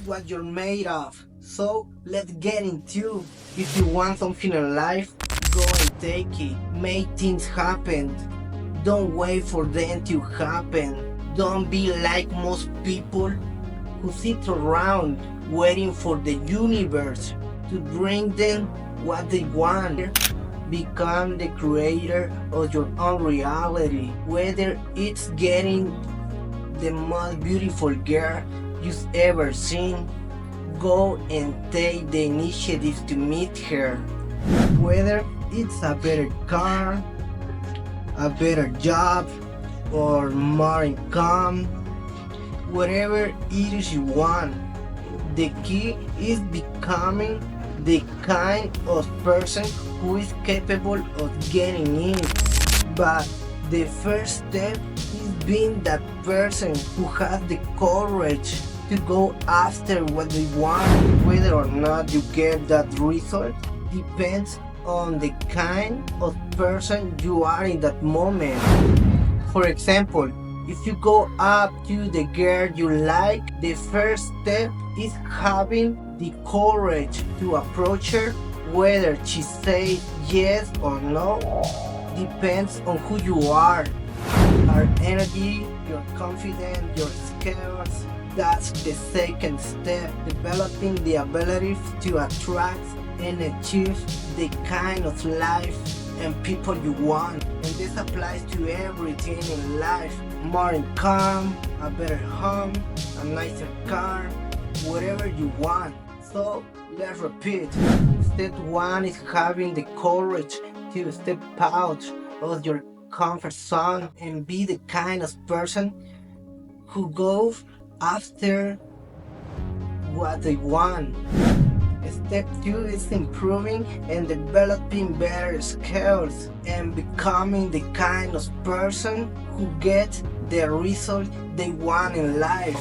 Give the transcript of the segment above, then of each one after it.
what you're made of. So let's get into. If you want something in life, go and take it. Make things happen. Don't wait for them to happen. Don't be like most people who sit around waiting for the universe to bring them what they want. Become the creator of your own reality. Whether it's getting the most beautiful girl you've ever seen, go and take the initiative to meet her. Whether it's a better car, a better job, or more income, whatever it is you want. The key is becoming the kind of person who is capable of getting it. But the first step is being that person who has the courage to go after what they want. Whether or not you get that result depends on the kind of person you are in that moment. For example, if you go up to the girl you like, the first step is having the courage to approach her. Whether she says yes or no depends on who you are. Our energy, your confidence, your skills. That's the second step. Developing the ability to attract and achieve the kind of life and people you want. And this applies to everything in life. More income, a better home, a nicer car, whatever you want. So let's repeat. Step 1 is having the courage to step out of your comfort zone and be the kind of person who goes after what they want. Step 2 is improving and developing better skills and becoming the kind of person who gets the result they want in life.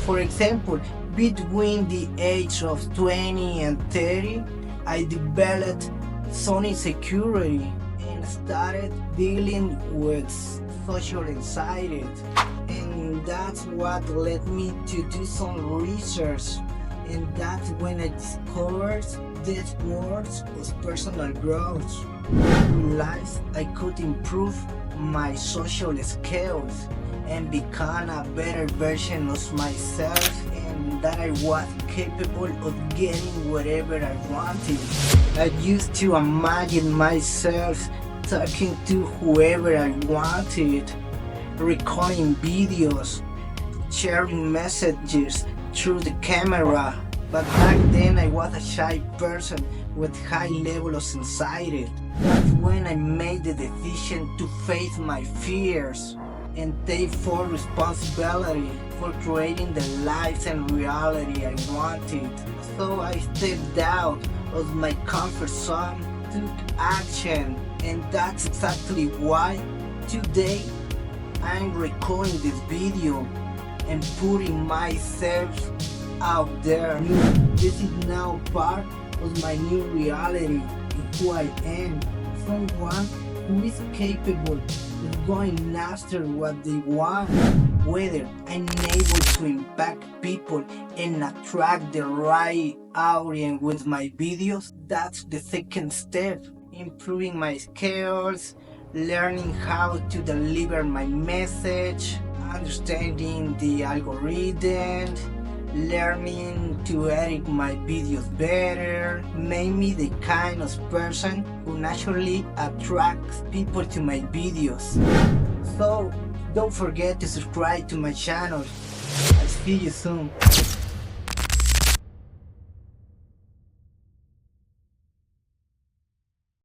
For example, between the age of 20 and 30, I developed some insecurity and started dealing with social anxiety. And that's what led me to do some research. And that's when I discovered this word was personal growth. I realized I could improve my social skills and become a better version of myself, and that I was capable of getting whatever I wanted. I used to imagine myself talking to whoever I wanted, recording videos, sharing messages through the camera. But back then I was a shy person with high level of anxiety. That's when I made the decision to face my fears and take full responsibility for creating the life and reality I wanted. So I stepped out of my comfort zone, took action, and that's exactly why today I'm recording this video and putting myself out there. This is now part of my new reality and who I am. Someone who is capable of going after what they want. Whether I'm able to impact people and attract the right audience with my videos, that's the second step. Improving my skills, learning how to deliver my message, understanding the algorithm, learning to edit my videos better, made me the kind of person who naturally attracts people to my videos. So don't forget to subscribe to my channel. I'll see you soon.